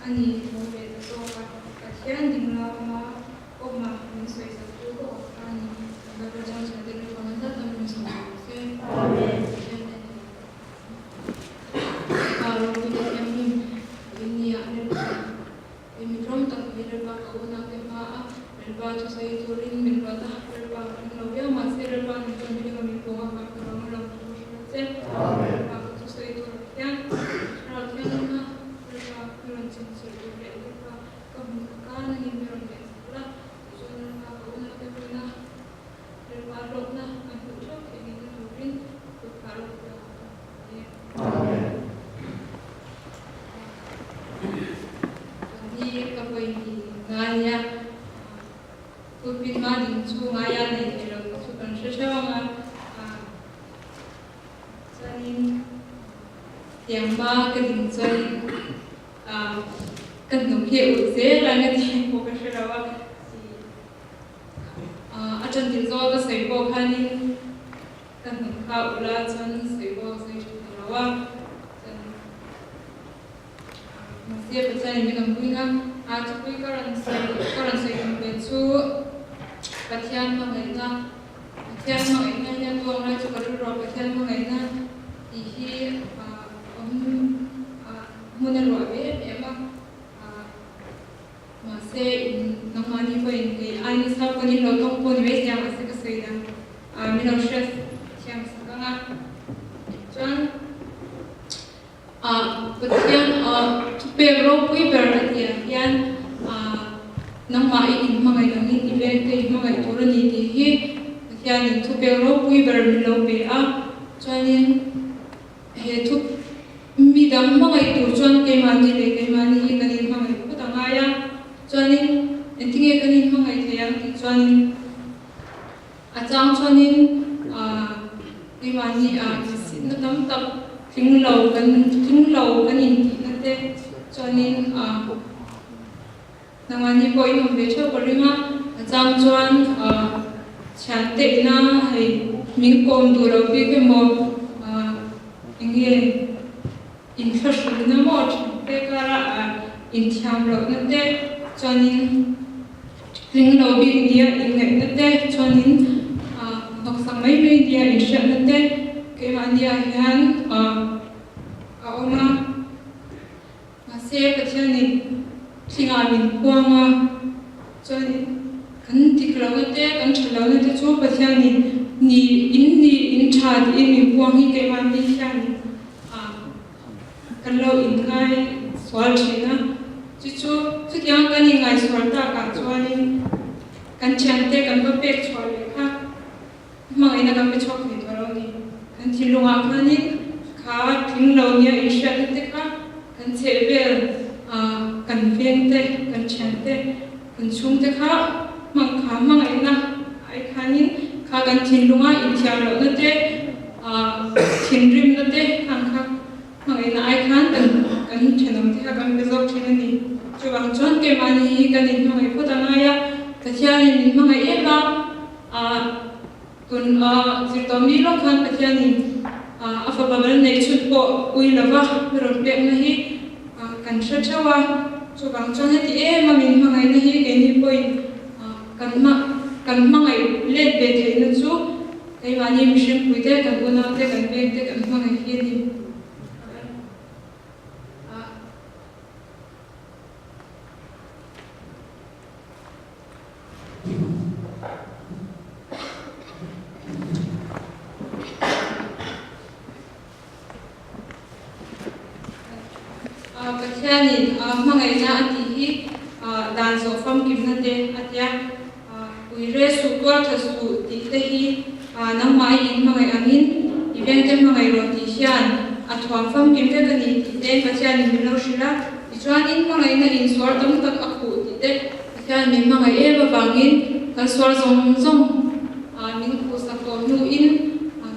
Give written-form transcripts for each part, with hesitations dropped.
ani mo be so ka hian ding la ma o ma min soi sa tu ko ani ga ga jang sa de ko man da tam min so se amen ka ro bi de em ni ya ne em rom tak bi de ba ko na ke ma a ba to sai to rin min ba ta ba no ya ma se re ba ni to ni ga mi ko ma ka ro ma ro se amen ba to sai to ya ra ya na Kurang cincin juga kita kemukakan ini berarti lah soalnya kalau nak kita berparut nak aku cakap ini turin berparut ya. Jadi apa ini ngaya kupin ngading cu ngaya nih kalau sukan sesuatu saling yang ba keding saling cần thực hiện dễ là cái gì của cái sự đó thì ở trên thì do cái sự bộ khai nên cần thực khảo là chân sự bộ sự đó mà sẽ phải chơi những cái vui ngang cho quý các bạn sẽ làm việc chú các thiên mà người ta nhà tuồng lại cho các đứa các thiên mà người ta thì khi muốn nói về em mà sẽ nông hành như vậy thì anh sau khi nhìn lâu thông qua những cái mà sẽ có sự là mình nói stress xem sao các bạn bất nhiên pero quý bè thì hiện nông máy in mà ngày đó in event thì mà ngày đó là gì thì hiện thu pero quý bè mình lâu bè cho nên hệ thu mi dam ma ngai tur chuan ke mani le ke mani hi kanin ma ngai ko tanga ya chuanin entinge kanin ma ngai theyang ti chuanin achang chuanin ke mani sin na tam tak thing lo kanin ti na te chuanin nangani ko in be cho ko ringa achang chuan chan te na hei ming kom du ro bi ke mo inge infrastructure na mo te kara in thiam ro na te chuanin ring lo bi india in ngai na te chuanin nok sang mai bi india in sha na te ke ma india hian oma ma se pathiani thinga min kuanga chuanin kan tiklo na te kan thalo na te chu pathiani ni in tha in min kuang hi ke ma ni hian kan lo in ngai swal thina chu kyang kan ngai swal ta ka chuanin kan chante kan ba pek chwal le kha mangai na kan pe chok ni tharo ni kan thilunga khanin kha thing lo nia in sha te kha kan chevel kan veng te kan chante kan chung te kha mangai na ai khanin kha kan thilunga in thiam lo na te thinrim na te kan kha mangai na ai khan kan thenam te kan bezok thinani chuwang chuan ke mani hi kan in mangai photanga ya pathian in mangai ema kun zirtomi lo khan pathian in afababal nei chut po uilava ron pek na hi kan thawa chuwang chuan heti ema min mangai na hi ke ni point kan mangai let be theina chu kai mani mission puite kan una te kan pek te kan mangai hi ni pathianin mangai na ati hi dan so fam kim na te atia uire su kwa thasu ti te hi namai in mangai angin event te mangai ro ti hian athwa fam kim te kani ti te pathianin milo shira chuan in mangai na in swar tam tak akhu ti te pathian min mangai e ba bangin kan swar zong min khu sa ko nu in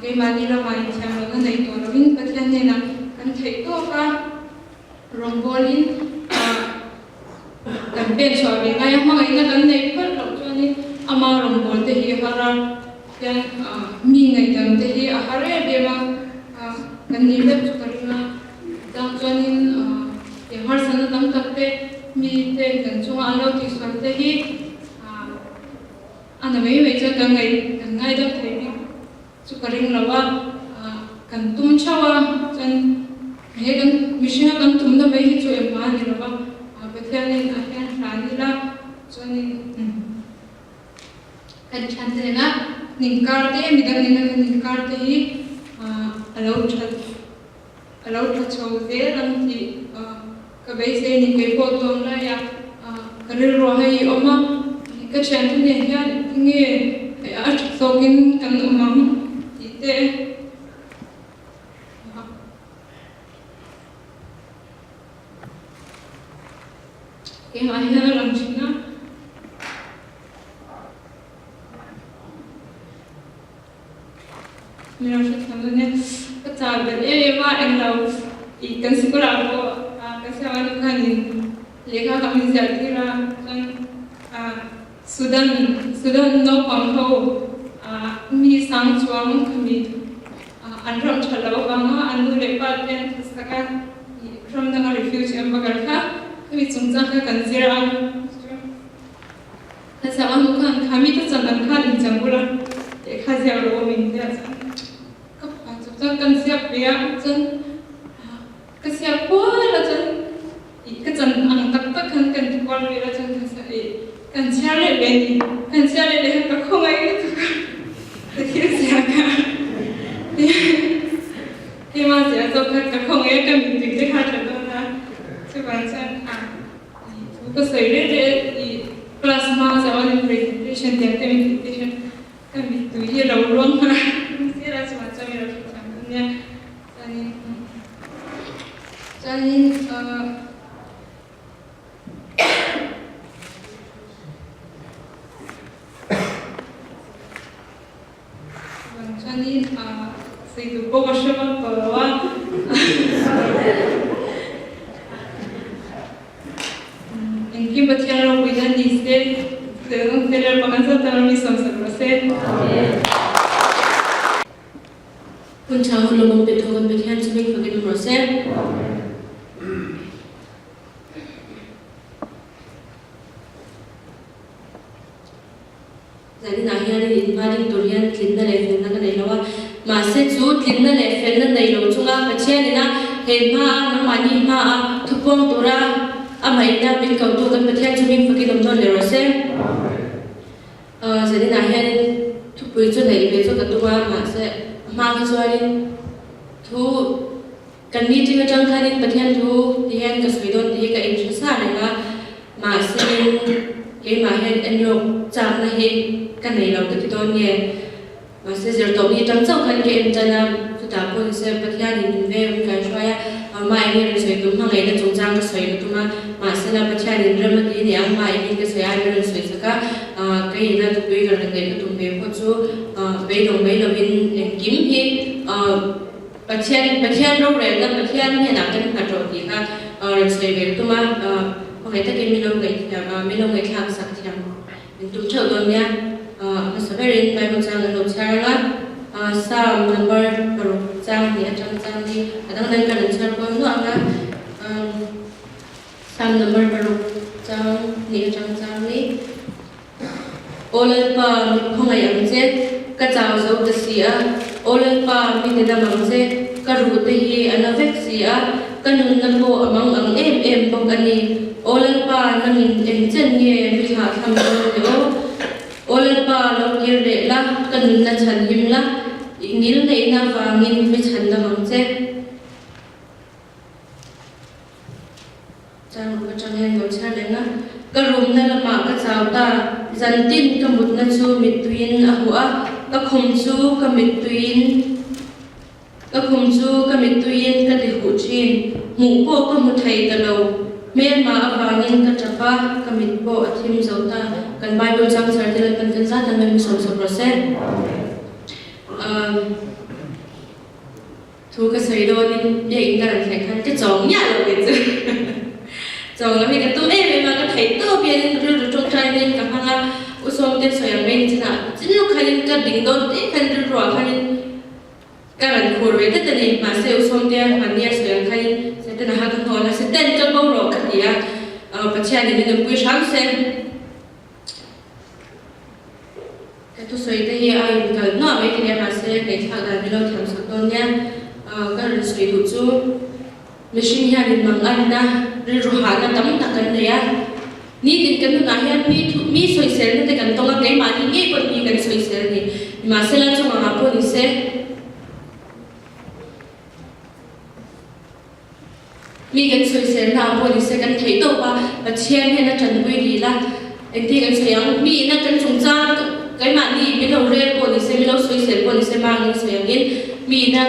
ke mani la mai thiam lo na nei to lo in pathian ne na kan thei to ka rombolin kan ben so be ngai mangai na kan nei phal lo chuanin ama rombol te hi hara yang mi ngai dam te hi a hare be ma kan ni lep chu karina dang chuanin har sana tam tak te mi te kan chunga alo ti swal te hi ana mei cha kan ngai da thei ni chu karing lawa kan tum chawa chan he kan mishina kan tum da mei hi chu em ma ni lawa pathian ni a hian rani la chani kan chan te na ningkar te mi dang ni na ningkar te hi alo that chau ve ram ti ka bei se ni ke po tom la ya karil ro hai oma ka chan tu ne ya nge a sokin kan umam ti te ke ma hian ram china mira se thamne ka char ben ma englo I kan sikura ko kasi awan kanin lekha kami zaltira kan Sudan no pangho mi sang chuang kami anram chalaw banga anu lepa ten saka from the refuge embagarka kami chungcha ka kanjira kasi awan kan kami to chandan khan jangula lekha zalo min ya kan siap dia chan kasi ako la chan ka chan ang tak kan kwal wi la chan kan chale le ka khongai tu ka ki sia ka ki ma sia so ka khongai ka mi ti te kha ta na chu ban chan tu ka sai le class ma sa on presentation dia te presentation ka mi tu ye lo long ha sia la chu cha mi lo cha nya Janin say the Bogashima Palawa and Kimbatiano with an instead the Taylor Paganza Tarami Samsa. Puncha hulong betogan betyan sumik pagin rose. Jadi nahian ini invadik durian klinda level na kanai lawa masih tu klinda level na nai lawa cunga macam ni na hema namani ma tupong tura amai na bikau tu kan betyan sumik pagin domdon le rose. Jadi nahian tupui tu nai betul ketua masih Maka suarin tu kan ni jika jangkarin patihan tu dihan kesuidon dia ke insyasa dengan masin ke mahen enyok jam na he kan nei lau ketidon ye masih zerto ni jangzau kan ke enjana tu tak pun se patihan ni ve kan suaya mai ni resoi tu mangai na jongjang kesoi tu ma masih na patihan ni ramati ni ang mai ni kesoi ni resoi saka kai na tu pui kan ngai tu be phochu bây giờ kiếm hi patian rong rem na patian he na kan ka ro ti ka resoi ve tu ma Hãy subscribe cho kênh Ghiền Mì Gõ để không bỏ lỡ những Olan pa namin enjen ye biha thamdo yo Olan pa lo kirle la kanun na chan him la ingil nei na wangin mi chan da mangche chang ko chang hen go cha le na karum na lama ka chawta zantin kamut na chu mitwin a huwa ka khum chu ka mitwin ka di hu chin mu po ka mu thai ta lo men ma awangin ka chapa kamit po athim zauta kan bible chang sartil kan kan sa tan men som so process thu ka sai do ni ye in kan thai kan ke chong nya lo ke chu chong la mi ka tu e ma ka thai to bien ru ru chong trai nen ka hanga usom te soyang men china chinu khalin ka ding don te kan ru ro khalin karan khur ve te ni ma se usom te man ya soyang khalin se te na ha ka hola se ten kan bo ro ka tia pathian ni na pui sang sen ka tu soi te hi ai ka no me ti ma se ke tha da ni lo tham sa ton nya ka ri soi du chu machine hian in mang an na ri ru ha na tam ta kan ne ya ni din kan na hian mi soi sel na te kan tonga ke ma ni nge kon mi kan soi sel ni ma se la chu ma po ni se mi kan soi sel na po ni se kan thei to pa pathian he na chan pui di la en ti kan soi ang mi na kan chung cha cái mà đi bên đầu rê của đi xem lâu suy xét của đi xem mang đi xem đến mi na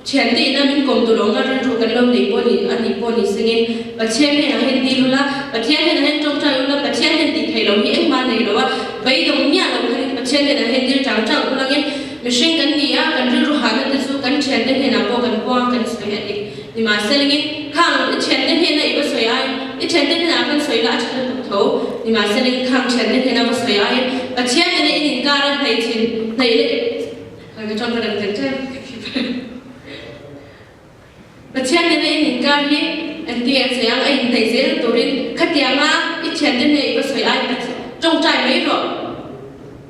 chén thì na mình cùng tụi nó ra rồi cái lâu để của đi anh đi của đi xem đến và chén này là hiện đi luôn là và chén này là hiện trong trái luôn là và chén này thì thầy lâu hiện mà này đó bây giờ mình nhà lâu cái và chén này là hiện đi trắng trắng luôn là cái mình xem cái gì á cái rồi hàng cái số cái chén này là bao cái quang cái suy hiện đi thì mà xem cái khang chén này là cái suy ai cái chén này là cái suy là chén được thấu thì mà xem cái khang chén này là cái suy ai và chén này in cara này thì này cái trong cái đằng chân và chén này in cara đi anh thì anh sẽ anh thấy dễ tôi đi khách hàng á ít chén này có suy ai trong trái mấy rồi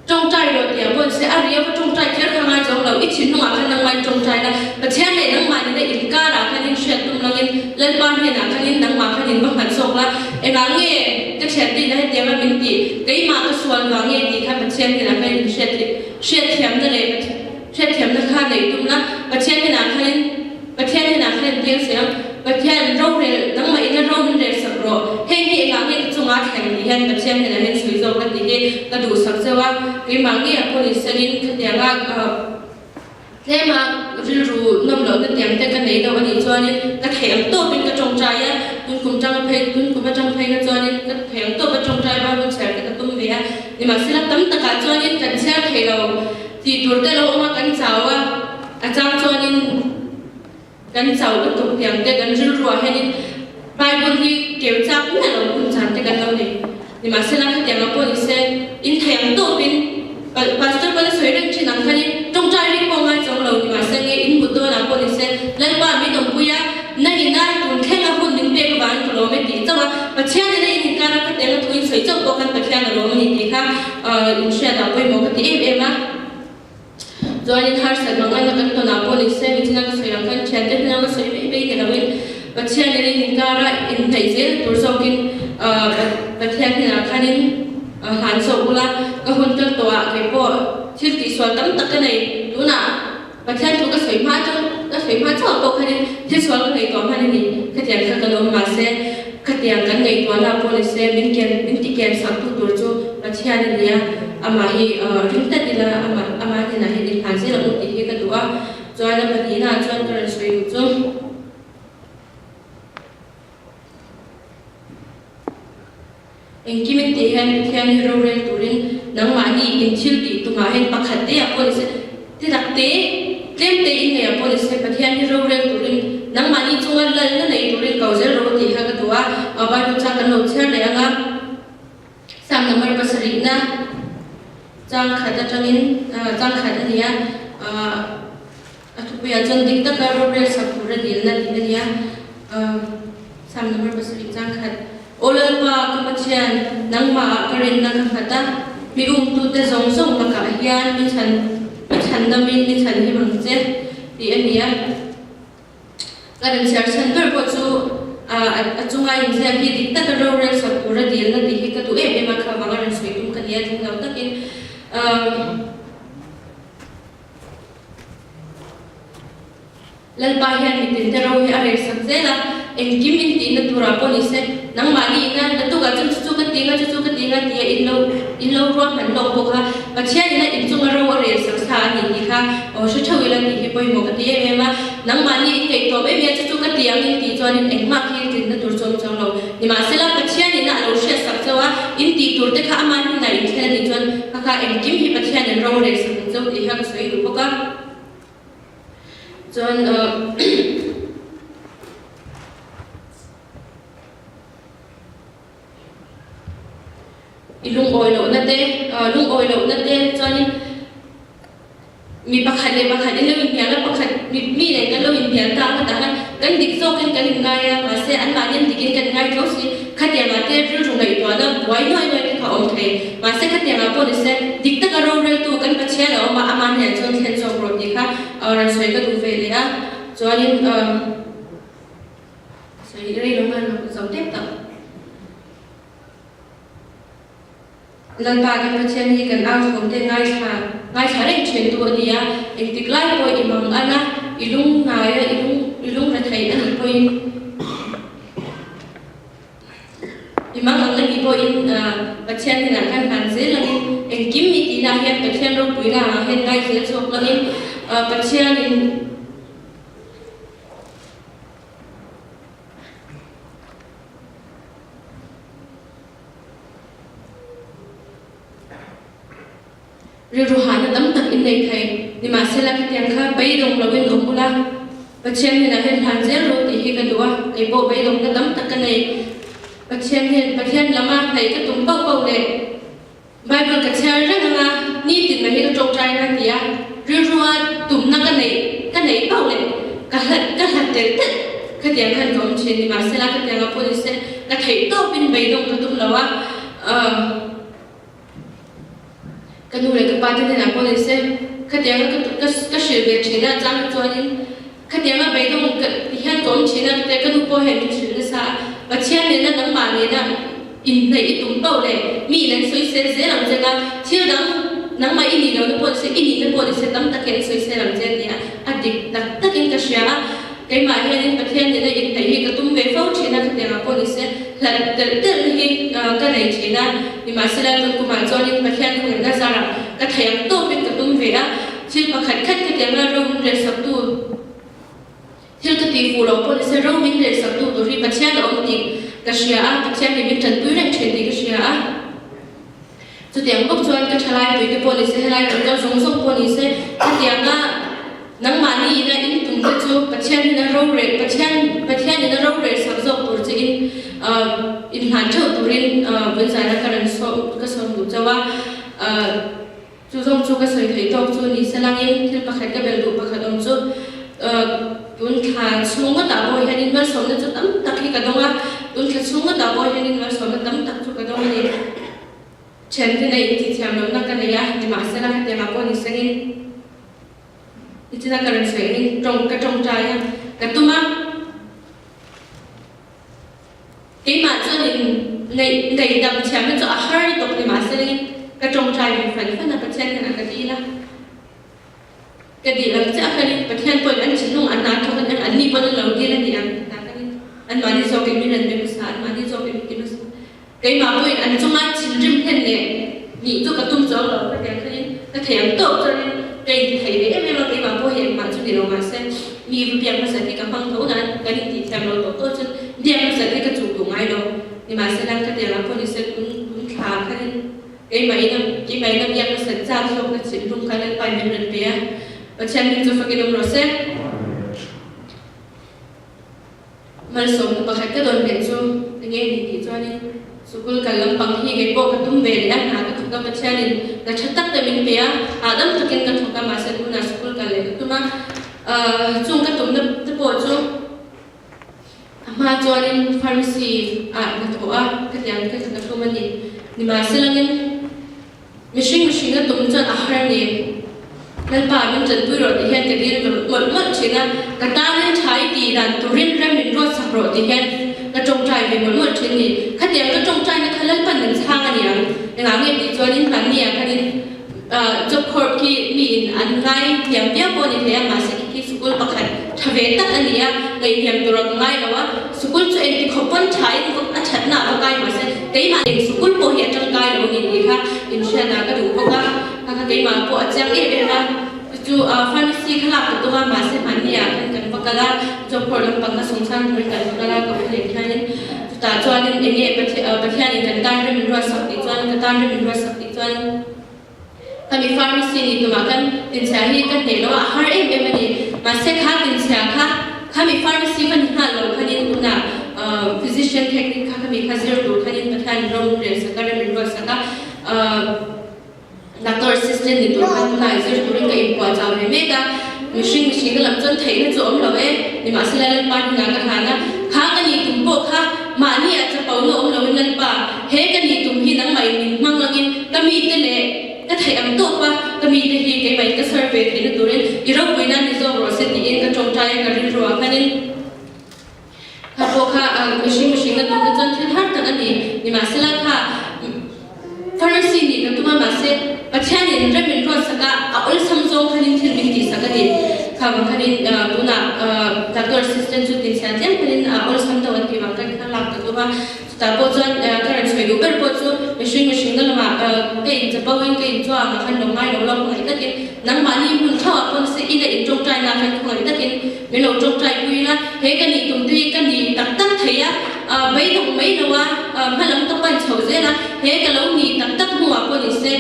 trong trái rồi thì bọn sẽ ăn riêng và trong trái chết hàng ai trong đầu ít chín nó ăn năng mạnh trong trái là và chén này năng mạnh này in cara cái in chén tụm năng in lên ban này là cái in năng mạnh cái in bằng hẳn sọc là em nói nghe cái chén thì nó hay mà mình thì cái mà cái xuân vàng nghe thì khai bát chén thì là cái in chén thèm nó này chén thèm nó khai này tụm là bát chén thì là khai bát chén thì là khai tiếng xem bát chén rau này năng mạnh nó rau này sặc rồi hay nghe là nghe chung á thèm thì hay bát chén thì là hay suy dầu cái gì cái đủ sặc sơ wa cái mà nghe cô đi xem in cái tiếng là thế mà rồi nằm đó cái tiếng cái này đâu anh đi cho nên cái thèm tốt bên cái trong trái áคุณคุมจังเพย์คุณคุมจังเพย์ก็จอนี่ก็แถมตัวประจงใจบ้านคุณแชร์กันตุ้มเบียนี่มาสิละตั้มตะการจอนี่กันแชร์เพย์เราที่ตัวเตเราออกมากันเจ้าว่าอาจารย์จอนี่กันเจ้าก็ตุ้มเพียงแต่กันรัวให้นี่ไปบนที่เกี่ยวจับนี่เราคุณจันแต่กันเราเนี่ยนี่มาสิละที่เดี๋ยวเราพูดอีกเส้นอินแถมตัวเป็นปัสสาวะสวยเรื่องที่นั่งคันนี้จงใจรีบมองมาจงเรานี่มาเส้นนี้อินบุตรเราพูดอีกเส้นแล้วบ้านไม่ต้องคุยอะนั่นนี่นะคุณแค่เราพูดถึงเด็กบ้านก็เราไม่ดีจังว่าปัจจัยในนี้การก็แต่ละทุนสวยจังบอกกันปัจจัยเราไม่ดีค่ะอินเชียร์เราไปมองกันที่เอ็มอะจอยนี่หาเสร็จบางอันก็ตัวน้ำพูดอีกเส้นวิธีนั้นก็สวยอย่างกันเช่นเด็กนั้นก็สวยไม่ดีเราเป็นปัจจัยในนี้การอินไทยเจ้ตัวสองกินปัจจัยที่นั่นคันนี้หันส่งกุลาก็คนจังตัวไอ้พวกชื่อติสวนตั้งแต่กันไหนดูน่ะปัจจัยทุกก็สวยมากจังก็สวยมากจังตัวคันนี้ที่สวนก็ไหนตัวคันนี้ขัดแย้งกันลงมาเสียขัดแย้งกันไหนตัวน่ะพวกนี้เสียมินติแกนสักตัวจูปัจจัยนี้เนี่ยอามาฮีริมตัดดีละอามาที่ไหนเห็นผ่านเสียเราอุติเหกันตัวจอยแล้ววันนี้น่ะจอยก็เลยสวยอยู่จังเองกิมติเห็นเทียนฮิโรเรนตุรินนังมานีอินชิลติตุมาเห็นปักขัดเดียพอลิเซที่รักเตะเต็มเตะอินเนี่ยพอลิเซปะเทียนฮิโรเรนตุรินนังมานีจงวันเล่นนั่นในตุรินเกาเจโรติฮะกันตัวบางทุกกันโนเชอร์เลยอ่ะสามนัมเบอร์ภาษาลินะจังขัดจังอินจังขัดเนี่ยทุกอย่างจังดิกตะการโรเรนสับปุระดินนั่นที่เนี่ยสามนัมเบอร์ภาษาลิจังขัดOleh kemudian nang mak keren nang kata biung tu te zong zong maka hian mi chan damin mi chan hi bang che ti ania kan share center ko chu a chunga in se hi dik ta ro re sa pura dil na ti hi ka tu e ma kha banga ran sui tum kan ya thing lau takin lal ba hian mi tin te ro hi a re sak che la en kim in ti na tura po ni se nang mani na tu ga chu ka tinga ti in lo ro man lo ko kha pa chen na in chung ro re sak sa ni ni kha o shu chawi la ni hi poi mo ka ti e ma nang mani in kai to be me chu ka ti ang in ti chuan in eng ma khi tin na tur chom chang lo ni ma se la pa chen ni na lo she sak chawa in ti tur te kha aman ni na in thela ni chuan kha en kim hi pa chen ro re sak chau ti ha soi ru ko ka chuan lung oi lo na te cho nên mi pakhat le lo in pian la pakhat mi le kan lo in pian ta ka ta kan dik zo kan ngai ma se an ma nin dikin kan ngai tho si khatia ma te ru ru nei to na wai noi ka om thei ma se khatia ma po ni se dik ta ro re tu kan pachia lo ma aman he chon then so ro ti kha ran soi ka du ve le a chuanin soi rei lo man zo tep ta lan pa kan pachia ni kan ang kom te ngai tha rei chen tu ni a ek tik lai po imang ana ilung ngai ilung ra thai ani po imang ang lagi po in pachia ni na kan han se lagi en kim mi ti na hian pachia ro pui na hen ngai se chok lagi pachia ni Ruhana dam tak in nei thai ni ma se la ki kha bai dong lawin dong bula pachien ni na hen han zel ro ti hi ka duwa kai bo bai dong na dam tak ka nei pachien lama thai ka tum pau pau le bible ka char ra nga ni tin ma hi ka chok trai na tia ruwa tum na ka nei pau le ka hat tel tel ka tiang khan kom chen ni ma se la ka tiang a police ka thai to bin bai dong ka tum lawa kan nu le ka pa te na police khatia ka shirbe china jam chuanin khatia ma bai dong ka hian kom china te ka nu po he min chil sa pachia ne na nang ma ne na in nei tum pau le mi len soi se se lam je ka thil dang nang ma ini lo po se ini te police tam ta ken soi se lam je dia adik tak takin ka shia kai ma hian pathian ne in tai hi ka tum ve fo china khatia ma police la tel hi ka nei china ni ma sala ku ma chuanin pathian ku na sara ka thayam to pin ka tum ve a thil pakhat khat ka tianga ro re sak tu thil ka ti fu lo police ro min re sak tu ri pathian om ti ka shia a pathian ni min tan tu re chen ti ka shia a chu tiang bok chuan ka thalai pui te police helai ro ka song song police ka tianga nang mani na in tum te chu pathian ni na ro re pathian ni na ro re sak zo tur chi in han chau turin bun sa na karan so ka som du chawa chu zong chu ka soi thei tok chu ni salangin thil pakhat ka bel du pakhat om chu tun kha chunga ta bo hian in mar som na chu tam tak hi ka donga tun kha chunga ta bo hian in mar som na tam tak chu ka donga ni chen te nei ti thiam lo na ka ne ya ni ma sala ka te ma ko ni sangin ichina karan soi ni trong cha ya ka tuma cái mà cho nên ngày đầm chém nó cho hơi tục thì mà sẽ lên cái trong trai mình phải là cái chân cái đi là cái đi là cái đi bật hen tôi anh chỉ nung anh nói cho anh đi bên đầu kia là gì anh mà đi sau cái mình lần bên sáng mà đi sau cái mà tôi anh trong anh chỉ rim hen nè nhị cho cái tung gió rồi cái thèm tốt cho nên cái thầy đấy em là cái mà tôi hiện mà cho đi đâu mà sẽมีเพียงภาษาที่กำลังเท่านั้นการที่ทำเราตัวจนเดียงภาษาที่กระจุกตรงไงเรานี่มาแสดงกันเดี๋ยวเราคนที่เสร็จคุณขากันไอ้ใบนั้นยังภาษาจ้าชอบกันสิลุงกันไปเป็นเรื่องเปียประชันที่จะฟังกันเราเสร็จมันสมประคัตก็โดนเด็กชูอย่างเงี้ยดีจ้านี่สุขุลกันลำปังที่เก็บโบกันตุ้มเวรนะหาก็ถูกกับประชันนี่แต่ชัดตักแต่เป็นเปียดั้มตะเกียงกันถูกกับมาเสร็จคุณน่ะสุขุลกันเลยตุ้มchung cái tụm nó bộ chung mà cho nên pharmacy cái thổ cái tiếng cái thổ mình đi mà sẽ là những machine nó tụm chân hai này nên bà mình chân tuổi rồi thì hiện cái đi mất chỉ là cái ta nên trái thì đàn tụi riêng ra mình rồi sắp rồi thì hiện cái trồng trái về mất chỉ này cái tiếng cái trồng trái nó khá là phần mình sang anh em nhưng mà nghe thì cho nên là nghe cái đi job court ki min an ngai hiam pia po ni thea ma se ki school pakhat thave tak ania ngai hiam turak ngai lawa school chu en ti khopon thai ko a that na ba kai ma se kei ma en school po hi atang kai lo ni kha in sha na ka du ko ka kei ma po achang e na chu pharmacy khala ko to ma se mania kan pakala job court lam panga songsan ri kan pakala ko le khain ta chuan en nge pathian in kan tan re min ro sak ti chuan ka tan re min ro sak ti chuan kami pharmacy ni tumakan tinsa hi kan ne lo har em ni ma se kha tinsa kha kami pharmacy kan ha lo khanin tuna physician technique kha kami khazir tu khanin pathan rom re sakara min ro saka doctor assistant ni tu khan tu lai zir tu ring ka impa chaw me ka machine lam chon thei na chom lo e ni ma sila pa na ka hana kha ka ni tum po kha ma ni a cha pau no om lo lan pa he ka ni tum hi nang mai min mang langin kami te le ka thai am to pa kami te hi ke mai ka survey ni na turin iro puina ni zo ro se ti in ka chong chai ka rin ro kanin kha po kha machine na tu chan thil har ta ani ni ma sila kha pharmacy ni na tu ma se pathian in remin ro saka ol samjong khanin thil min ti saka ni kha ma khanin tuna doctor assistant chu tin sa tiam khanin ol sam ta wan pi ma kan kha lak tu ba ta po chan current sai go per po chu machine na ma ke in cha pawin ke in chu ma khan lo mai lo lo ngai ta kin nang ma ni hun thaw pon se ina in chong trai na khan ngai ta kin me lo chong trai pui la he ka ni tum ti ka ni tak tak thaya bai dong mai na wa ma lam ta pan chho je na he ka lo ni tak tak mu wa po ni se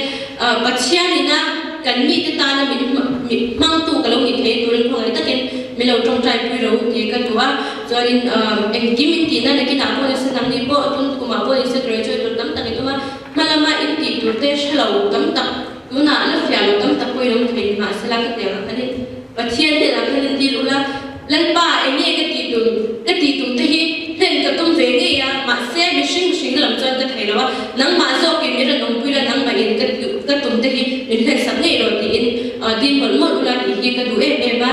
pathian ni na kan mi te ta na mi mang tu ka lo ni the turin ko ngai ta kin me lo chong trai pui ro ti ka tuwa chorin en kimin ti na ki na po se nang ni po tun ku ma po se graduate tu tam ta ni tuwa malama in ti tu te shalo tam ta tu na la fya lo tam ta poi lo thei ma sala ka te ka ni pathian te la khan ti lu la lan pa en ni ka ti tu te hi hen ka tum ve nge ya ma se mi shing lam chan ka thei lo nang ma zo ke mi ra nong pui la nang ma in ka tum te hi in hen sak nge ro ti in din mol mol ula ti hi ka du e ba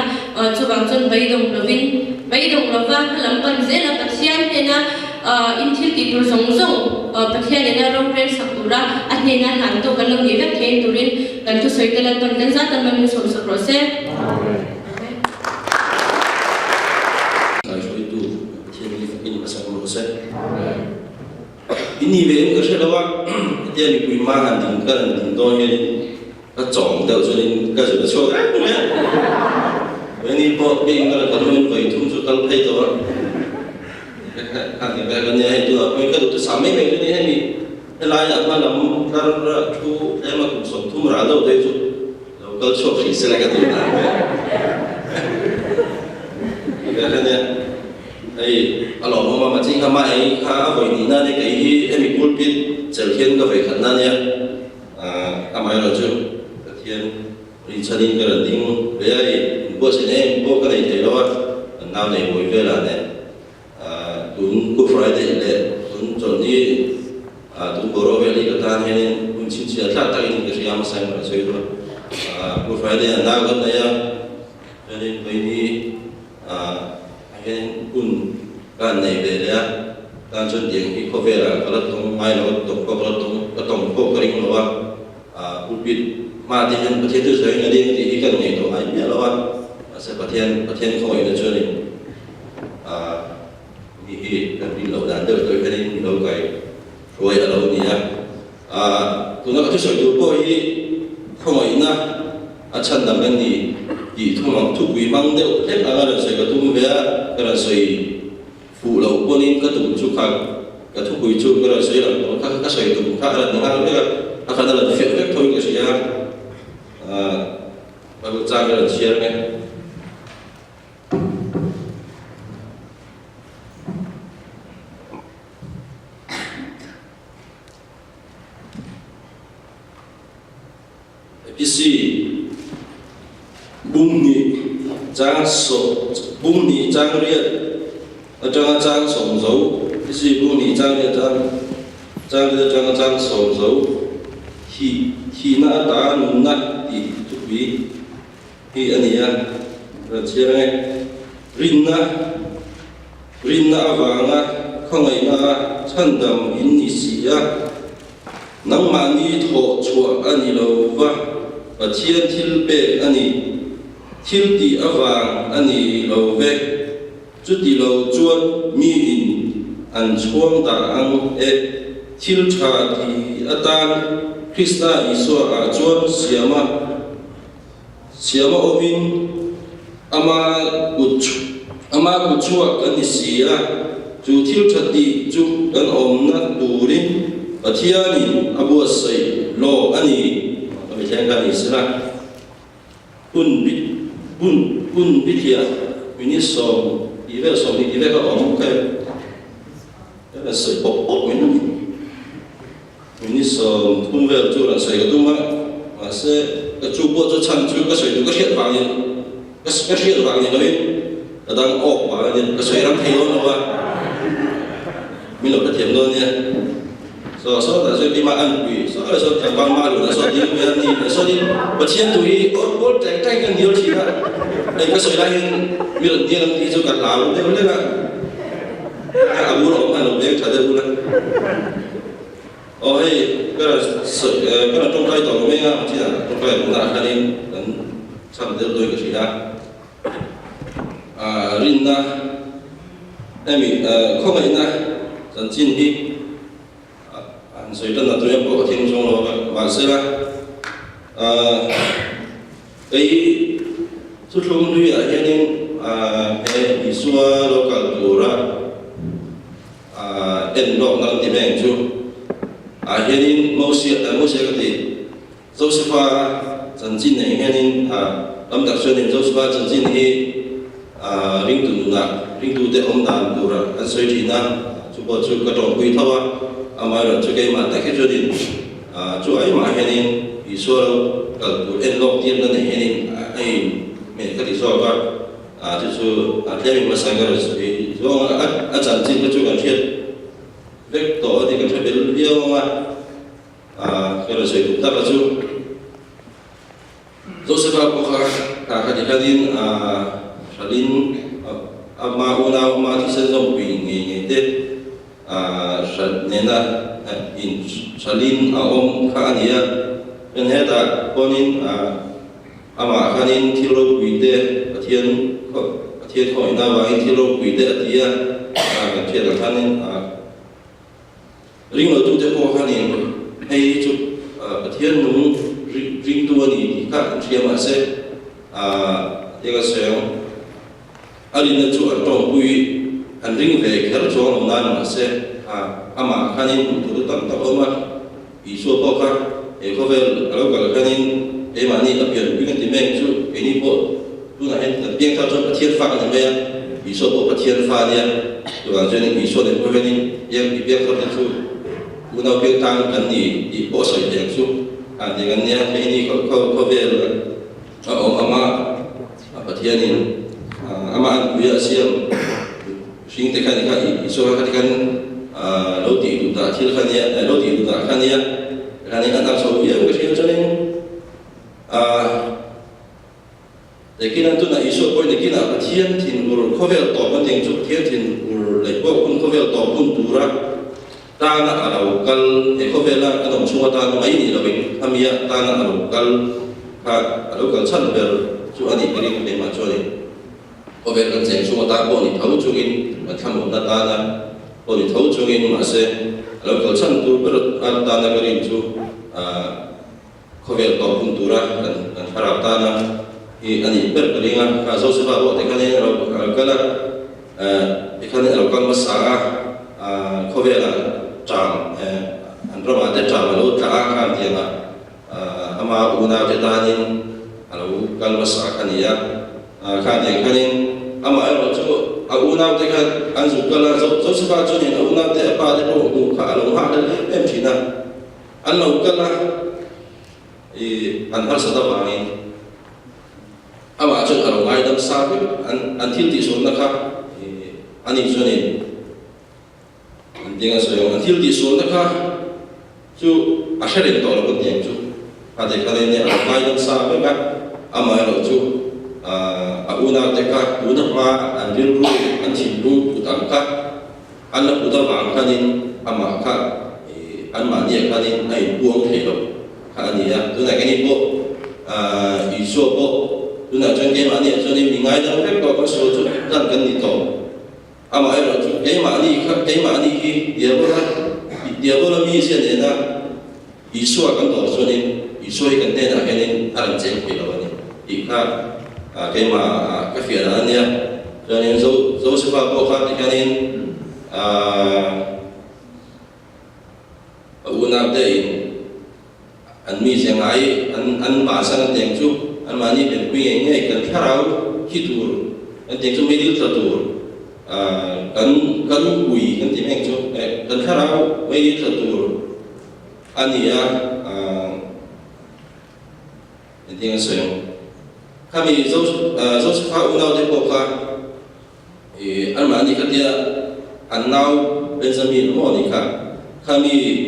chu bang chon bai dong lo wa lam pan ze la pathian te na in thil ti tur zong zong pathian ne na rong ren sakura a ne na han to kan lo ni ve the turin kan tu soi te la pan kan za tan man som sa process ini về cái sự đó thì anh quý mang hàng tình cái tình tôi như cái chọn đầu cho nên cái sự đó cho cái nữa vậy nên bộ cái cái là mình phải thung cho tăng thay đó hàng tình cái này hay chưa mình cái đồ sắm mấy mình cái này hay mình cái lại là mà làm ra thu em mà cũng sống thu mà ra đâu đấy chứ đâu có cho phí sẽ lại cái gì nào cái này ai alo mà chính cái máy khá vậy thì na cái em bị cuốn biết trở thiên cái phải khẩn na nhé cái máy là chứ cái thiên đi cho nên cái là tiếng với ai bố sẽ em bố cái này thấy đó nào này ngồi về là này tuấn Good Friday này tuấn chọn đi tuấn bố về đi cái ta hay nên cũng xin chia sẻ tại những cái gì mà sai mà chơi đó Good Friday là nào cái này cho nên với đi cái cũng cái này về đấyการชนเดียงที่เขาเวลากระตุ้งไม้เราตกก็กระตุ้งพวกกระดิ่งเราว่าอุปิดมาที่เห็นประเทศที่สวยงามดีที่กันเนี่ยตัวไอ้เนี่ยเราว่าเสียประเทศเขาอยู่ในช่วงนี้มีการบินเราดันเดินโดยแค่นี้เราไกลรวยเราเนี่ยตัวนักที่สวยอยู่พวกที่เขาอยู่นะอาจารย์ดำกันนี่ที่ทุ่งทุกวีมังเดียวเล็กอะไรสวยก็ทุ่งเวียก็สวยphụ lầu quân in các tụng chúc khang các thúc quỳ chúc cái là sẽ là các sợi tụng khác là những cái các khả năng là phiền phức thôi cái gì và bước ra cái là chia nghe PC bung ni trang số bung ni trang riết trang sống dấu cái gì cũng đi trang sống dấu thì na ta nung nát thì chụp bí thì anh ấy rồi chia này rin na vàng không ai na chân đầm in đi xí nắng mà ni thọ chùa anh ấy lâu và thiên thiên bể anh ấy thiên tỷ vàng anh ấy lâu về chút đi lâu chuan mi in an chuang ta ang thil tha thì atan Krishna Iswa chuan siama omin ama kuchua kan isia chu thil tha ti chu kan om na turin pathiani abu sai lo ani ami thang kan isra bun bithia minisom ý về số thì về các ông cái là sự bộc bộc mình số tung về chỗ là sợi cái tung mà sẽ cái chỗ bộ chỗ chăn chỗ cái sợi cái hiện vàng này cái hiện vàng này đấy đang ốc và cái sợi đang thay luôn rồi mình lột cái thiểm luôn nha số là số đi mà ăn quỷ số là số chẳng bằng mà luôn là số đi về ăn đi số đi và chiến tụi ốt chạy cái nhiều chỉ là đây cái sợi đang mình lột tiền đi số cả lào đấy đấy là cái abu nó mà lột đấy trả được luôn ôi cái là sợi cái là trong tay tàu mấy à chỉ là trong tay cũng đã khai lên xong được đôi cái gì đó rin na em mình không phải na dần chín đi anh suy tân là tôi em có thêm trong đó và sẽ là cái chút luôn đi ở hiện nay cái bị xua đâu cả đủ ra em đó năng tìm em chú hiện nay mỗi sự cái gì Joseph dần chín này hiện nay lâm đặc xuân nên Joseph dần chín thì ring tu te om dan tu ra an soi ji na chu bo chu ka tong pui thawa amai ro chu ke ma ta ke chu din chu ai ma henin i so ka tu en lok tien na ne henin ai me ka ti so ka chu te mi ma sang ga ro sui zo a chan ji ka chu kan thiet vek to ti ka the bel bio ma ka ro sui ta ka chu Joseph ko ka di hadin salin ama una uma ti se zong pi nge te nena in salin om kha ania ren heta konin ama khanin thilo pi te pathian kho ina wa in thilo pi te atia ka thia khanin ring lo tu te ko khanin hei chu pathian nung ring tu ni ka thia ma se te ka seong alin chu an tong pui an ring ve kher chong nan ma se ama khanin tu tam tam oma i so po kha e ko vel alo kal khanin e mani apian pi kan ti meng chu e ni po tu na hen ta piang ta chon pathian fa kan me i so po pathian fa nia tu an chen i so de ko venin yang i piang ta chu u na piang tang kan ni i po soi de chu de kan nia e ni ko vel ama pathianin ama an kuya siam sing te kan iso ka kan lo ti du ta thil khan ya lo ti du ta khan ya kan an ta so ya ka thil chanin lekin an tu na iso ko lekin a pathian thin ur khovel to ban ting chu pathian thin ur le ko kun khovel to kun tura ta na alo kal e khovela ka dom chunga ta mai ni lo bin amia ta na alo kal ka alo kal chan bel chu ani kering le ma choni có vẻ rằng chính chúng ta có những thấu chung in mà tham một ta na có những thấu chung in mà sẽ là câu chân tu bớt ta na cái gì chú có vẻ to pun tu ra dan harap ta na thì anh ấy bớt cái gì ngang cả số sebab bộ thì cái này là cái này là con masa có vẻ là chạm anh rồi mà để chạm là lúc trả hàng tiền là ama una cái ta nên là con masa cái này kan yang kanin ama ero chu aguna te kan anzu kala zo se ba chu ni aguna te pa de ko ku kha lo ha de em thina an lo kala an har sa da ba ni ama chu aro ngai dam sa bi an thil ti so na kha ani chu ni an dinga so an thil ti so na kha chu a share to lo ko tiang chu ha de kala ni aro ngai dam sa bi ka ama ero chu una te ka una ma an bil ru an chin ru utam ka an la uta wang kanin ama ka an ma ni kanin ai buang the lo ka ni ya tu na cái ni po i so po tu na chen ke ma ni so ni mi ngai da rek to ko so chu dan kan ni to ama ai ro chu ke ma ni hi dia bo la mi se ne na i so kan to so ni i so kan te na ke ni an chen ke lo ni i ka cái mà cái phía đó nha cho nên dấu sư phạm bộ khác thì cho nên u nam đây anh mi sẽ ngay anh bà sang tiền chú anh mà nhưเป็นquy ngay cần khá rau khi tour anh tiền chú mấy đứa tour cần quỷ cần tìm anh chú cần khá rau mấy đứa tour anh thì anh tiền sử kami Joseph unau de poka anh mà đi cái dia anh nào Benjamin mo đi cả kami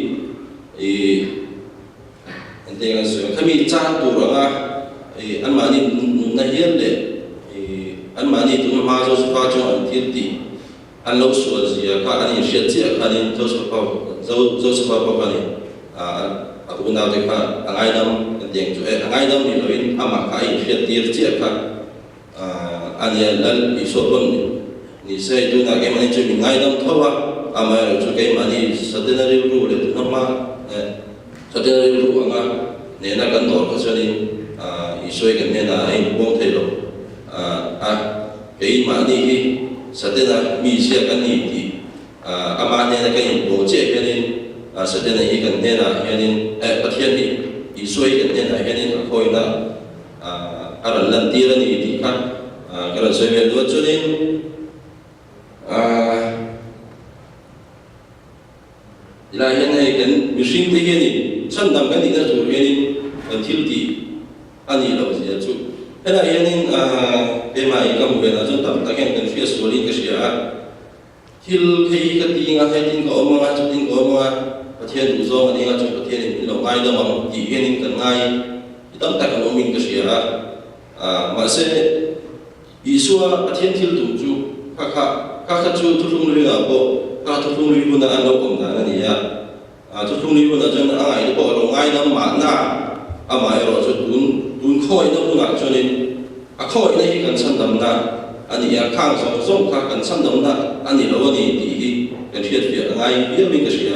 dengan kami chat tu orang anh mà đi na hiền le anh mà đi tu ma zo fa cho anh thiệt đi anh lâu số gì cả anh hiện hiện gì cả anh zo số pa này aku nào thì cả anh ai đâm tiếng chỗ anh ai đâm thì nói ama cái hiện thiệt gì cả anh hiện lần đi số tuần ni say tu na cái mà nên mình ai đâm thôi ama cho cái mà đi centenary rule để tu nama centenary rule anh nên là cần tổ cho nên isoi cái nên là anh buông thay rồi cái mà đi centenary mi sẽ cái gì thì ama nên là cái bộ chế cái nên centenary cái nên là cái nên bắt hiện thì isoi cái nên là cái nên coi là lần tiên là gì thì khác cái lần soi về luôn cho nên là hiện nay cái machine thế này chân nằm cái gì đó rồi cái này còn thiếu gì anh ấy đâu gì chứ thế là hiện nay cái mà cái công việc là chúng ta ta cái phía số liên cái gì thiếu cái tiếng hay tiếng có mà chút tiếng có mà và thiên đủ do mà tiếng chút và thiên thì lòng ai đâu mà chỉ hiện nay cần ai tâm ta cần mình cái gì mà sẽ Isua và thiên thiếu đủ chú các chú thu dung lưu nào bộ các thu dung lưu na anh đâu cũng là gì thu dung lưu na cho nên anh ấy bộ lòng ai đâu mà na mà rồi cho tuôn khơi nó cũng là cho nên khơi này cần săn đầm na anh ấy khang sống sống khác cần săn đầm na anh ấy đâu thì cần thiết việc anh ấy biết mình cái gì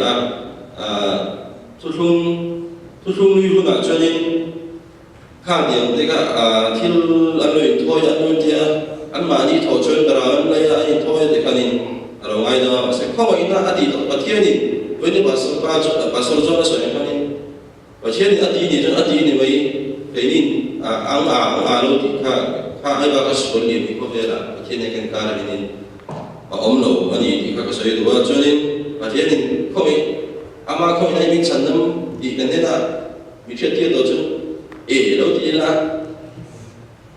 thu dung lưu na cho nên khang điểm đấy cả thiếu anh ấy thôi anh ấy thì anh mà đi thổi chơi cái đó anh lấy anh thôi thì cái này rồi ngay đó sẽ không có ina adi đó và thiên thì với những bà sơ cho nó sợi cái này và thiên thì adi này với cái này anh luôn thì khá ai bảo cái số liệu thì có vẻ là thiên này cái này này và lâu anh thì các cái sợi đó cho nên và thiên thì không ấy mà không này mình sản phẩm thì cái này là mình thiết kế đó chứ đâu thì là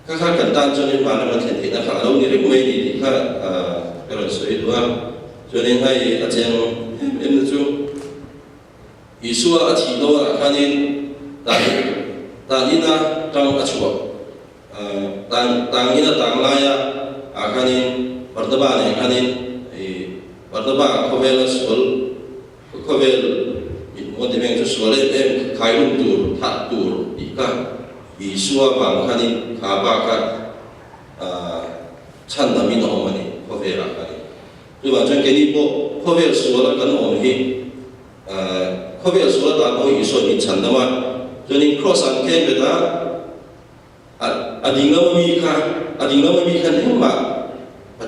các cần tan cho nên mà mình thể là khá lâu như thế mấy thì cái loại sợi đó cho nên hay ở trên em nói chung Isua ở chỉ đó là cái nên tại đi na trong ở chùa tại đi na tại lại cái nên bắt đầu này cái nên bắt đầu có về là school có về một điểm cho school em khai luôn tour thắt tour đi cả Isua bằng cái nên khá ba cái chân là mình nói mà này có về là cái rồi mà trong cái đi bộ có về số là cần ổn thì có về số là ta có ý số mình chân đó mà cho nên cross and cái người ta đi ngắm mi khăn em mà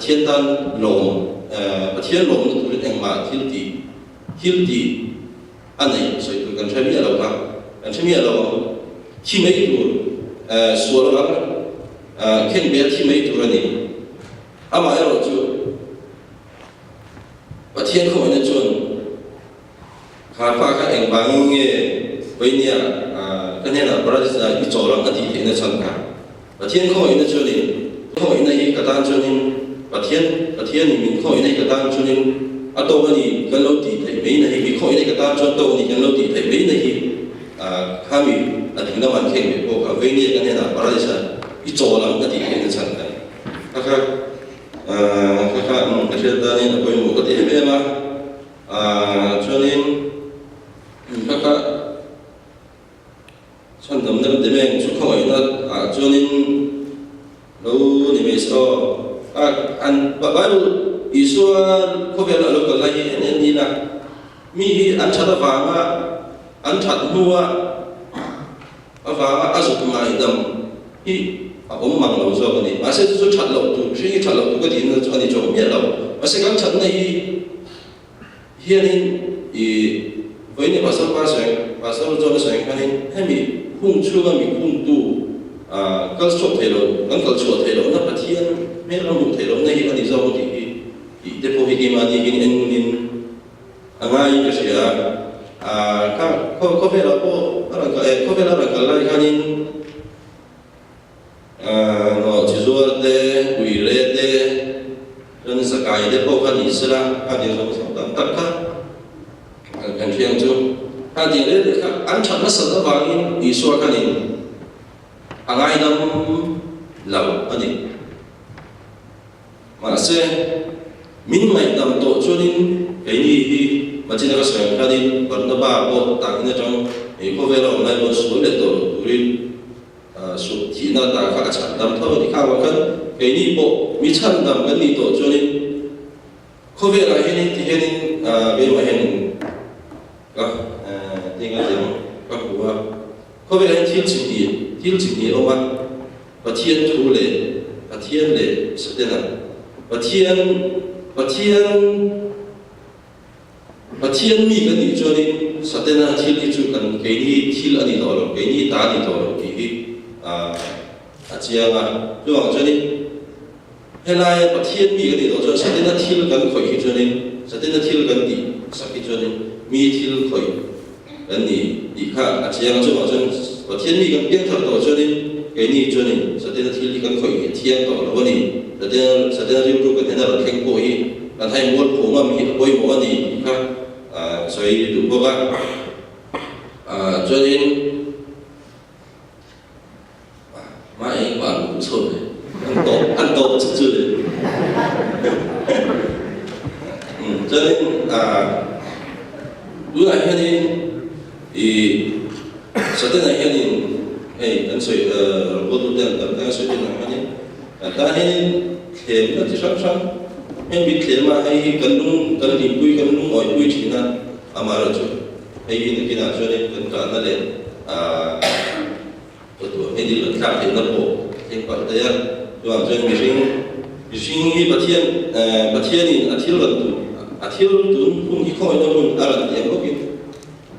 thiên tan lồng thiên lồng tụi em mà thiếu gì anh này rồi tụi cần phải biết là đâu cần phải biết là khi mấy tụi số là khen bé khi mấy tụi này mà ở chỗ và thiên không phải là chuyện khá phá các anh bằng nghe với nhà cái này là Brazil đi chỗ lắm thì thế là chân cả và thiên không phải là chuyện này không phải là cái tan cho nên và thiên thì mình không phải là cái tan cho nên ở đâu thì gần lâu thì thấy mấy này mình không phải là cái tan cho đâu thì gần lâu thì thấy mấy này khá mình thì nó hoàn thành được của với nhà cái này là Brazil đi chỗ lắm thì thế là chân cả các cái chuyện đó nên là coi một cái điểm mà cho nên các sản phẩm nó điểm mình xuất khẩu nó cho nên lâu thì mình sau anh bảo Isua có vẻ là lúc còn lại nên đi là mi anh chặt vàng mà anh chặt mua vàng áp dụng mà đầm ông mang lâu rồi này, mà sẽ cho chặt lâu tu, khi chặt lâu tu cái tiền nó cho anh chồng biết lâu, mà sẽ gắn chặt này hiện nay với những bà sao cho nó sáng cái này, hay mình hung chưa mà mình hung tu, các số thể lâu, các số thể lâu nó phát hiện, mấy là một thể lâu này anh đi đâu thì để phô cái mà đi cái anh ngay cái gì có vẻ là có vẻ là cái lại cái này nó chỉ do để quỷ lệ để dân ni sila ading so tam tak ka kan thiang chu ading le ka an chat na sa wangin iswa kanin angai dam law ani ma se min mai dam to chunin cái gì mà chỉ là cái sự gia đình vẫn là ba bộ tặng như trong có vẻ là ngày một số để tổ riêng số chỉ là ta các sản phẩm thôi thì khác một cái gì bộ mi chân đầm cái gì tổ cho nên có vẻ là hiện thì hiện cái mà hiện các tiếng Anh tiếng các cụ có vẻ là thiếu chỉnh địa ông ạ và thiên thủ lệ và thiên lệ sự thế nào và thiên mi cái gì cho nên sát tên là thiên đi chụp cần cái gì thiên anh đi đó cái gì ta đi đó cái chị em đúng không cho nên hay là và thiên mi cái gì đó cho sát tên là thiên cần khỏi cho nên sát tên là thiên cần đi sát cái cho nên mi thiên khỏi cần đi khác chị em cho nên và thiên mi cần biết thật đó cho nên cái gì cho nên sát tên là thiên cần khỏi thiên đó là cái gì sát tên là riêng cho cái này là thành cổ hi là thay một phố mà mi bôi một cái gì khác所以如果最近买一款不错的，很多自制的，最近如果现在实际上现在跟随我都跟随着那个但是甜的就上yang bikin mah ai kan libui kan lung oi bui China amara chu ai ini kina chu ne kan ka na le betul ini le ka hin na po hin pa ta ya tuang chen mi sing hi pathian ni athil tu pun hi khoi na mun ala ya ko ki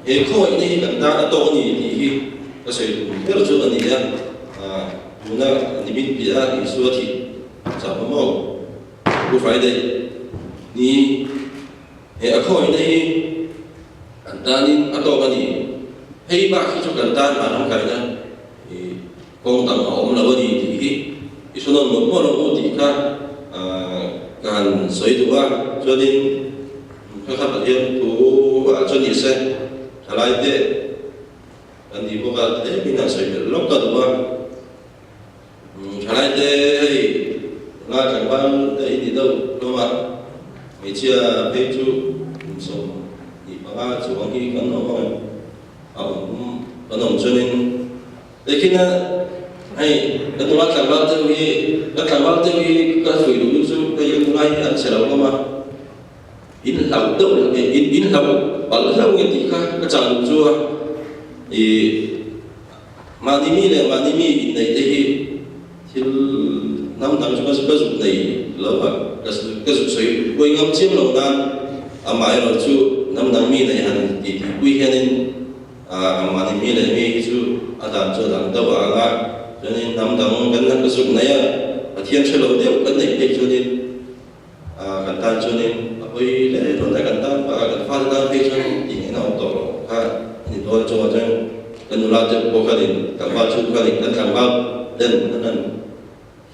e khoi ni kan ta to ni hi ka sei tu per chu ni ya una ni bin bia ni suati sa mo不phải đấy, ni hệ khối này anh ta đi ăn đồ cái gì, hay bác khi cho anh ta mà không cái đó, công tầm ổn là cái gì thì số lượng một món thì cả càng sấy đủ cho nên các bạn hiện thu cho nhiều xe, trả lại thế, anh đi bộ cái thế bên nào sấy lóc cả đủ trả lại thế là chẳng bao đấy đi đâu đúng không ạ? Mấy chia phê chú sống thì bà chú bằng khi cắn nó không ông cho nên để khi nào hay cái tôi nói chẳng bao tiêu khi các người đủ chú cái yêu ngay anh sẽ đâu không ạ? In lòng đâu là in lòng bảo lâu người thì khác cái chẳng đủ chưa thì mà đi mi in này thì năm chúng ta dùng này lâu mà cái dụng suy quay ngâm chiếm lòng đan mãi rồi chú năm mi này hành thì quy hiện nên mà mi này mi chú làm cho làm đâu cho nên năm cái dụng này thiên chơi lâu đều cái này cho nên gần ta cho nên ôi lẽ rồi tại gần ta và gần pha ta thì cho nên thì cái nào tổ ha thì tôi cho mà chân gần là cho bộ gia đình cảm bao chú gia đình cảm bao đến nên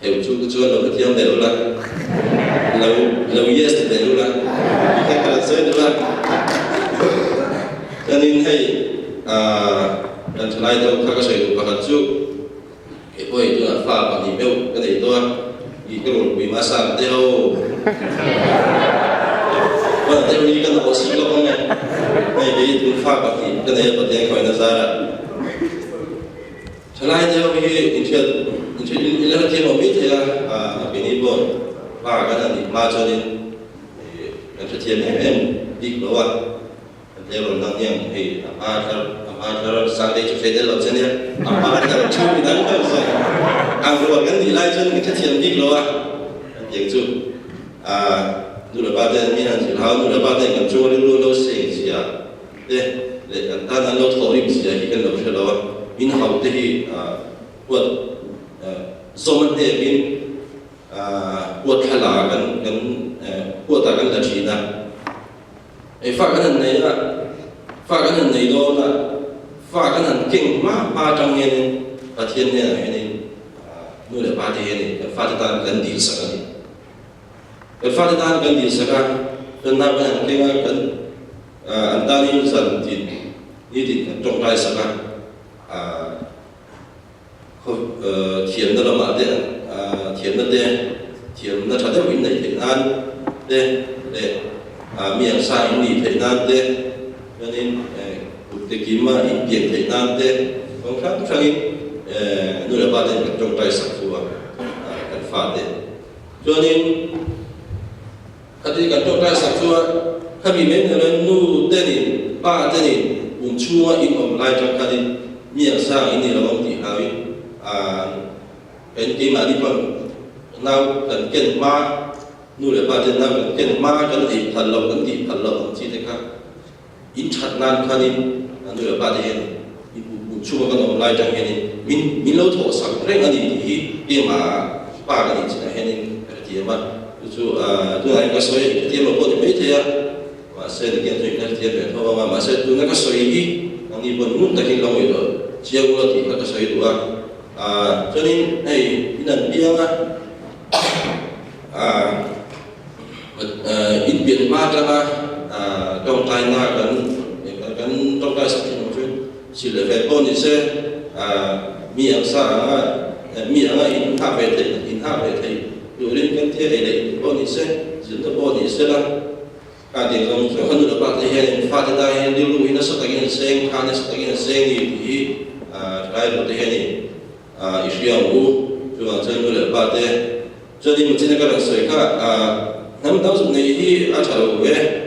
hiểu chú nó cái tiếng đều là lâu yes đều là cái là sẽ đều là cho nên hay lần thứ hai tôi các sự và các chú cái buổi tôi là pha bằng email cái này tôi cái đồ bị ma sát theo và theo đi cái nó xí lắm này cái tôi pha bằng cái này bật đèn khỏi nó ra thứ hai theo cái in là thiên một biết thì là cái này bộ và cái này mà cho nên cái thiên em đi đâu à theo rồi năng nhang thì cho sang đây chụp phê lâu chân nhé cái chụp thì đáng đâu rồi rồi cái gì lại chân cái thiên đi đâu à những chụp dù là ba tên như là chỉ hao dù là ba tên cầm chua luôn lâu xịn gì à để ta là lâu thổi gì thì cái lâu chơi lâu min hậu thì quật zoman thế min quật hay là cái quật ta cái gì nè phát cái này là phát cái này đó là phát cái này kinh má 300 nghìn và thiên này là này nuôi là 3 thiên này phát ta gần đi sợ này phát ta gần đi sợ chân nam cái hàng kia cần anh ta đi dần thì như thì trong tay sạc thiền đó là mà đấy thiền đó đấy thiền nó trở thành vấn đề thế nan đấy để miệng sai những gì thế nan đấy cho nên cuộc tình kiếm mà in tiền thế nan đấy không khác sang in nu là ba đấy trong tay sạc phù cần phạt đấy cho nên khi cần trong tay sạc phù khi bị mấy người nu tên này ba tên này bùng chua in online trong cái miệng sai in là không thì nào cái gì mà đi còn nào cần kiện ma nu là ba tên nào cần kiện ma cần gì thần lộc chỉ thế khác in chặt nan cái nu là ba tên bùng chua cần online trong cái này mình lâu thọ sẵn cái này thì mà ba cái này chỉ là cái này cái mà tu này cái soi cái mà có thể mấy thế mà sẽ được kiện chuyện này thì thôi mà sẽ tu này cái soi gì anh đi buồn muốn tại khi lâu rồi chiều là thì cái soi tu cho nên này lần biếng in biển ma ra trong tai na gần trong tai sắp thành một chuyện chỉ là về con thì sẽ miệng in hạ về thầy rồi đến cái thế này con thì sẽ diễn tập con thì sẽ là tiền công cho hơn nữa bạn thì hiện phát hiện ra hiện điều lui nó sẽ thành sen khăn nó sẽ thành sen thì cái đó thì hiện Israel u cho anh chơi nữa bạn thì cho nên một trên cái lần sấy khác năm đầu dùng này thì trả lời về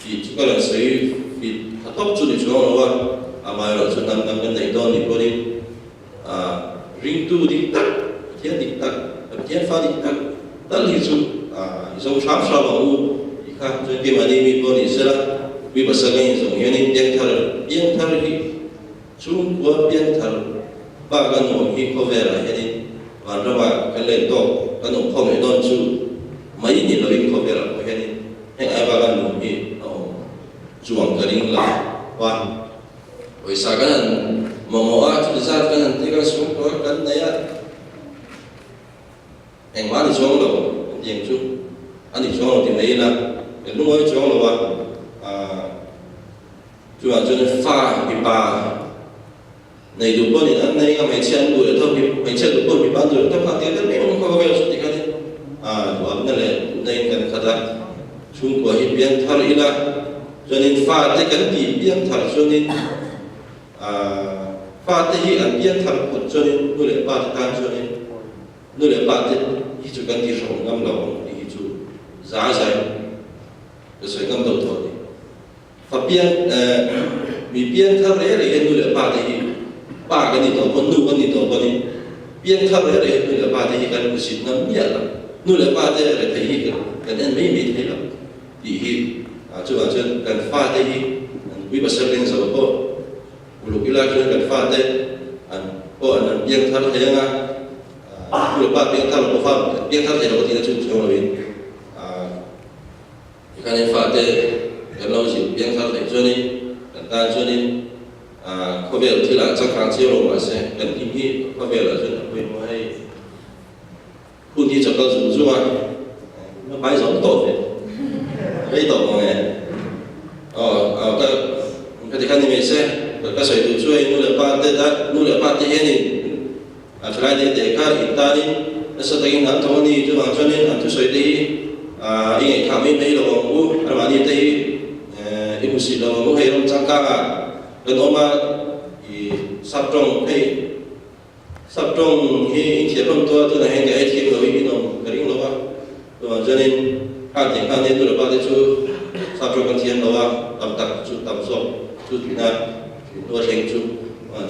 thì cái lần sấy thì top chút thì cho nó mà rồi cho năm cái này đó thì có đi ring tu đi tắc thiên pha đi tắc tất nhiên chú dùng sắm sao mà u khác cho nên mà đi mi có đi sẽ là vì bớt cái dùng như này biến thở thì Trung Quốc biến thở ba cái nồi khi có về là như này và nó mà cái lên to cái nồi không phải đơn chú mấy nghìn lời có về là có như này hay ai ba cái nồi thì chuồng cái đinh là quan vì sao cái này mà chúng ta cái này thì cái xuống có cái này anh bán thì xuống rồi tiền chú anh thì xuống rồi thì mấy là lúc ấy chúng là chúng là cho nên pha bị bà này đủ bao nhiêu anh này mấy千tuổi thôi mấy千tuổi bao nhiêu bán tuổi thôi mà tiền đấy không có bao nhiêu số tiền cái của anh này này cần thật là chúng của hiện biến thảo là cho nên pha cái cần gì biến thảo cho nên pha cái gì anh biến thảo cho nên nuôi lại ba cái cho nên nuôi lại ba cái chỉ cần đi sống ngâm lòng thì chú giá dài cái sợi ngâm đầu thôi, và biến thao đấy là hiện nuôi là ba cái gì đó con nuôi con gì đó con đi biến thao đấy là hiện nuôi là ba cái gì cái một xịt nấm nhẹ lắm nuôi là ba cái là thấy cái nên mấy thấy lắm thì chú bảo chân cần pha thế gì quý bà sơn lên rồi cô lục cái lá chân cần pha thế cô anh biến thao thế nga nuôi là ba biến thao là có pha biến thao thế là có thể là chung rồi cái này phải để cái lâu gì biến thao để cho nên ta cho nên có vẻ thì là chắc chắn chiều mà sẽ cần kinh nghiệm có vẻ là rất là quên hay phun đi cho con dùng chung nó bay giống tổ vậy đây tổ mà nghe cái thì mình sẽ cái sợi đồ chui nuôi là ba tê này phải để cái Italy nó sẽ thành ngắn thôi đi cho nên anh sợi đi ingin kami may lawang armani tayo imusi lawang hayram sangka dan oma sabtrong hi thiepam to na hen cái thiep lawi inom karing lawa cho nên kan nên tôi ba chu sabtrong kan thiep lawa tam tak chu tam so chu na to heng chu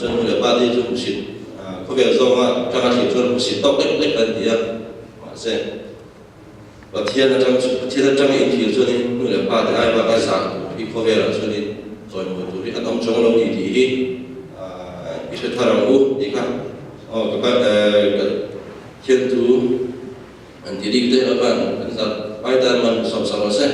cho nên ba chu musi có vẻ do mà các anh chị cho musi tóc lek kan dia sẽ và thiên là trong những điều cho nên người là ba thì ai ba cái sáng thì có vẻ là cho nên rồi một tuổi anh ông trong lâu thì ít sẽ thay đổi thì khác các bạn thiên tú anh thì đi tới các bạn anh sẽ bài tan mình sòng sòng sẽ